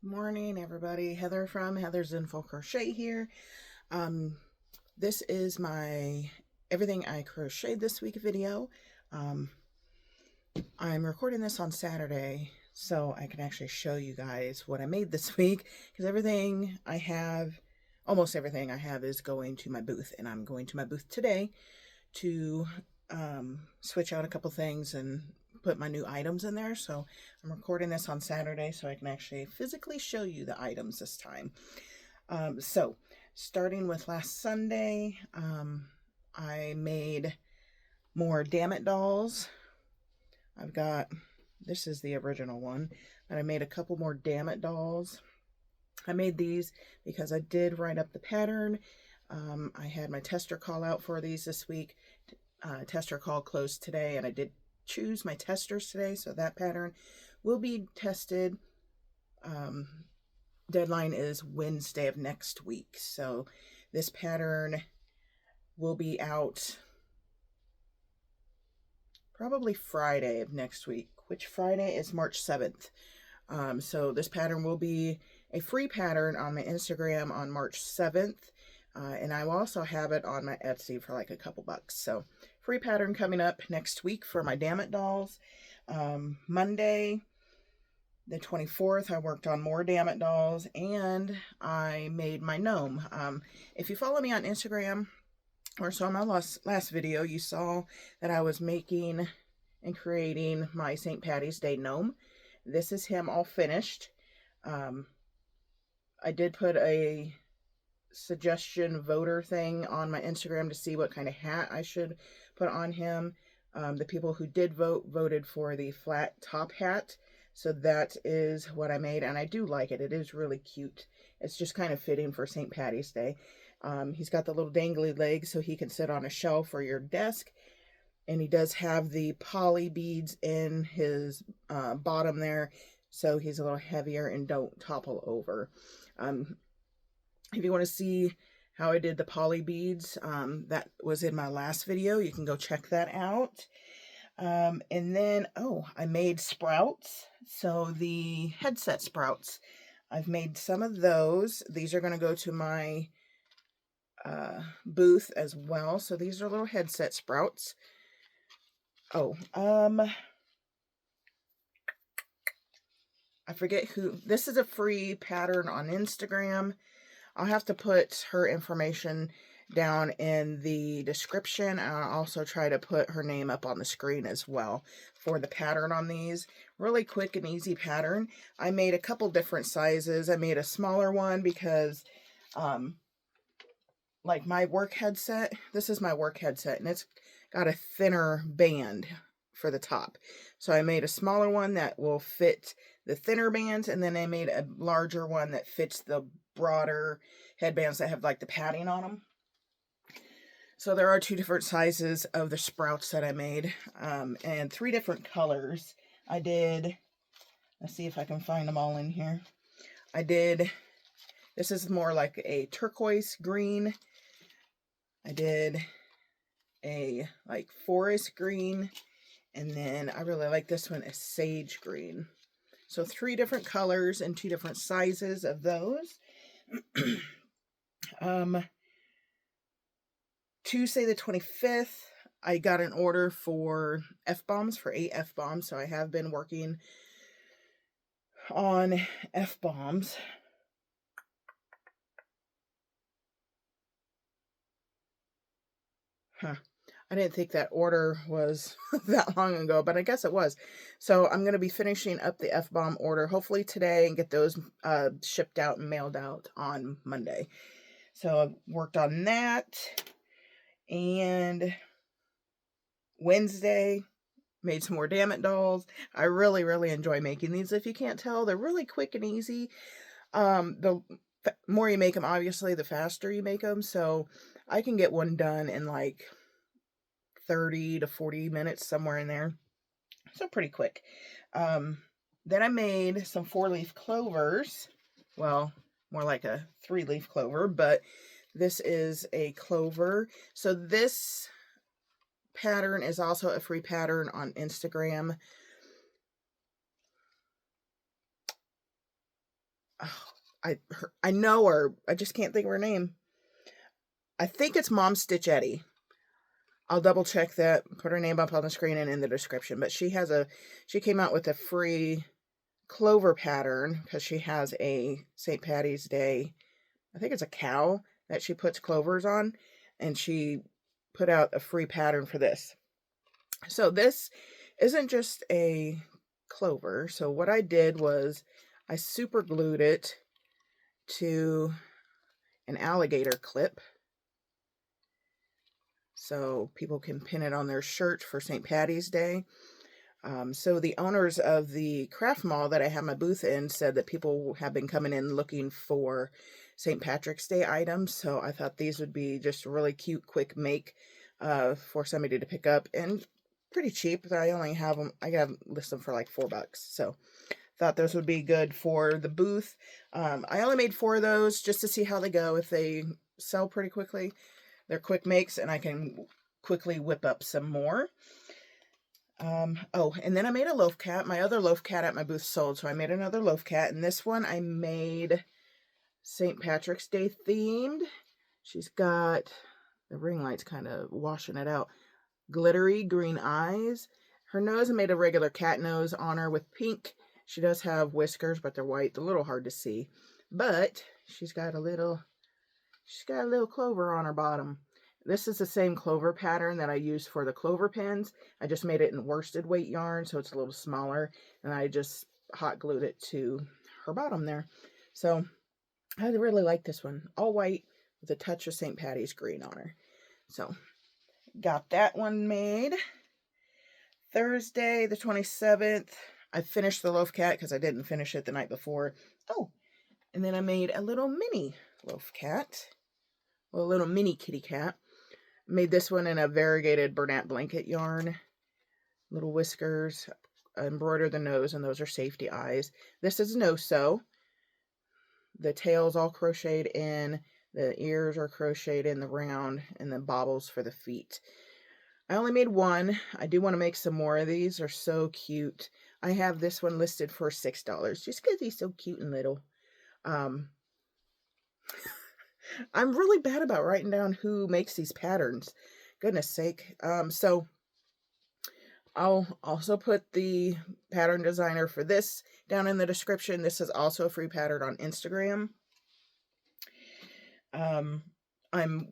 Morning, everybody. Heather from Heather's Info Crochet here. This is my everything I crocheted this week video. I'm recording this on Saturday so I can actually show you guys what I made this week, because almost everything I have is going to my booth, and I'm going to my booth today to switch out a couple things and put my new items in there. So I'm recording this on Saturday so I can actually physically show you the items this time. So starting with last Sunday, I made more Damn It dolls. This is the original one, but I made a couple more Damn It dolls. I made these because I did write up the pattern. I had my tester call out for these this week. Tester call closed today, and I did choose my testers today, so that pattern will be tested. Deadline is Wednesday of next week, so this pattern will be out probably Friday of next week, which Friday is March 7th. So this pattern will be a free pattern on my Instagram on March 7th. And I will also have it on my Etsy for like a couple bucks. So free pattern coming up next week for my Damn It dolls. Monday, the 24th, I worked on more Damn It dolls, and I made my gnome. If you follow me on Instagram or saw my last video, you saw that I was making and creating my St. Patty's Day gnome. This is him all finished. I did put a suggestion voter thing on my Instagram to see what kind of hat I should put on him. The people who did vote voted for the flat top hat, so that is what I made, and I do like it. It is really cute. It's just kind of fitting for St. Patty's Day. He's got the little dangly legs so he can sit on a shelf or your desk, and he does have the poly beads in his bottom there, so he's a little heavier and don't topple over. If you want to see how I did the poly beads, that was in my last video. You can go check that out. And then, I made sprouts. So the headset sprouts, I've made some of those. These are going to go to my booth as well. So these are little headset sprouts. I forget who. This is a free pattern on Instagram. I'll have to put her information down in the description, and I'll also try to put her name up on the screen as well for the pattern on these. Really quick and easy pattern. I made a couple different sizes. I made a smaller one because, like my work headset, this is my work headset, and it's got a thinner band for the top. So I made a smaller one that will fit the thinner bands, and then I made a larger one that fits the broader headbands that have like the padding on them. So there are two different sizes of the sprouts that I made, and three different colors. Let's see if I can find them all in here. This is more like a turquoise green. I did a like forest green, and then I really like this one, a sage green. So three different colors and two different sizes of those. Tuesday the 25th, I got an order for F-bombs, for 8 F-bombs. So I have been working on F-bombs. I didn't think that order was that long ago, but I guess it was. So I'm going to be finishing up the F-bomb order hopefully today and get those shipped out and mailed out on Monday. So I worked on that. And Wednesday, made some more Damn It dolls. I really, really enjoy making these. If you can't tell, they're really quick and easy. The more you make them, obviously, the faster you make them. So I can get one done in like 30 to 40 minutes, somewhere in there. So pretty quick. Then I made some 4-leaf clovers. Well, more like a 3-leaf clover, but this is a clover. So this pattern is also a free pattern on Instagram. oh, I know her. I just can't think of her name. I think it's Mom Stitch Eddie. I'll double check that, put her name up on the screen and in the description. But she came out with a free clover pattern because she has a St. Patty's Day, I think it's a cow that she puts clovers on, and she put out a free pattern for this. So this isn't just a clover. So what I did was I super glued it to an alligator clip so people can pin it on their shirt for St. Patty's Day. So the owners of the craft mall that I have my booth in said that people have been coming in looking for St. Patrick's Day items. So I thought these would be just a really cute, quick make for somebody to pick up, and pretty cheap. I only have them, I got list them for like $4. So thought those would be good for the booth. I only made 4 of those just to see how they go. If they sell pretty quickly, they're quick makes, and I can quickly whip up some more. Oh, and then I made a loaf cat. My other loaf cat at my booth sold, so I made another loaf cat, and this one I made St. Patrick's Day themed. She's got, the ring light's kind of washing it out, glittery green eyes. Her nose, I made a regular cat nose on her with pink. She does have whiskers, but they're white. They're a little hard to see, but she's got a little clover on her bottom. This is the same clover pattern that I used for the clover pins. I just made it in worsted weight yarn, so it's a little smaller, and I just hot glued it to her bottom there. So I really like this one. All white with a touch of St. Patty's green on her. So got that one made. Thursday the 27th, I finished the loaf cat because I didn't finish it the night before. Oh, and then I made a little mini loaf cat. Well, a little mini kitty cat. Made this one in a variegated Bernat blanket yarn. Little whiskers, embroidered the nose, and those are safety eyes. This is no-sew. The tail's all crocheted in. The ears are crocheted in the round, and the bobbles for the feet. I only made 1. I do want to make some more of these. They're so cute. I have this one listed for $6 just because he's so cute and little. I'm really bad about writing down who makes these patterns. Goodness sake. So I'll also put the pattern designer for this down in the description. This is also a free pattern on Instagram. I'm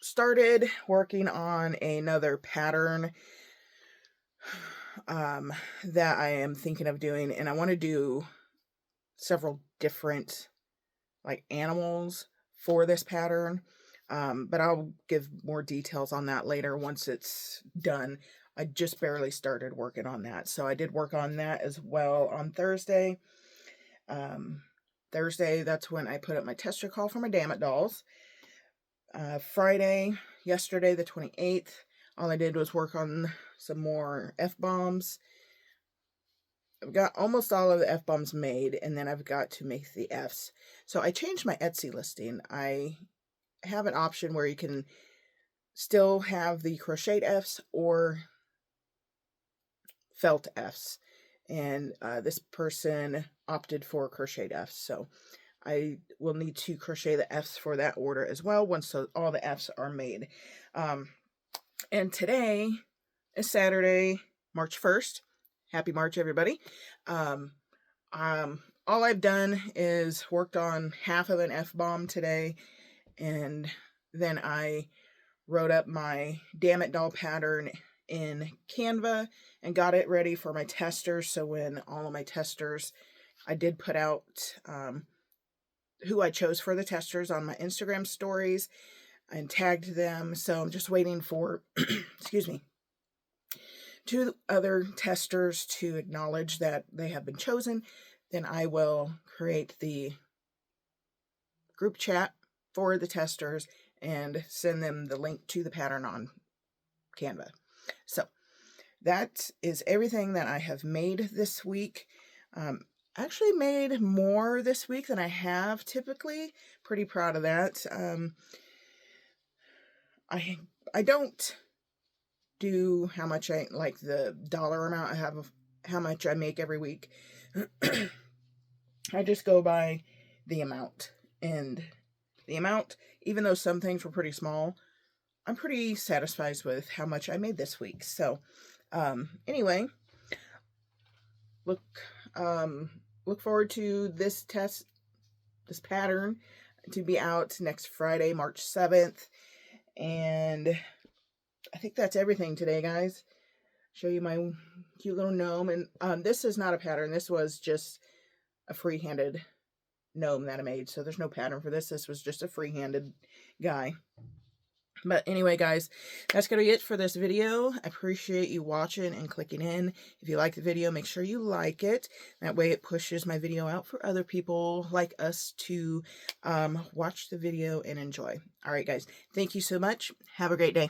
started working on another pattern that I am thinking of doing, and I want to do several different like animals for this pattern, but I'll give more details on that later once it's done. I just barely started working on that, so I did work on that as well on Thursday. Thursday, that's when I put up my tester call for my Damn It dolls. Friday, yesterday the 28th, all I did was work on some more F-bombs. I've got almost all of the F-bombs made, and then I've got to make the Fs. So I changed my Etsy listing. I have an option where you can still have the crocheted Fs or felt Fs. And this person opted for crocheted Fs. So I will need to crochet the Fs for that order as well once all the Fs are made. And today is Saturday, March 1st. Happy March, everybody. All I've done is worked on half of an F-bomb today, and then I wrote up my Damn It doll pattern in Canva and got it ready for my testers. So when all of my testers, I did put out who I chose for the testers on my Instagram stories and tagged them. So I'm just waiting for, excuse me, 2 other testers to acknowledge that they have been chosen. Then I will create the group chat for the testers and send them the link to the pattern on Canva. So that is everything that I have made this week. Actually made more this week than I have typically. Pretty proud of that. I don't do how much I like the dollar amount I have of how much I make every week. I just go by the amount. And the amount, even though some things were pretty small, I'm pretty satisfied with how much I made this week. So, anyway, look, look forward to this pattern to be out next Friday, March 7th. And I think that's everything today, guys. Show you my cute little gnome. And this is not a pattern. This was just a free-handed gnome that I made. So there's no pattern for this. This was just a free-handed guy. But anyway, guys, that's going to be it for this video. I appreciate you watching and clicking in. If you like the video, make sure you like it. That way it pushes my video out for other people like us to watch the video and enjoy. All right, guys, thank you so much. Have a great day.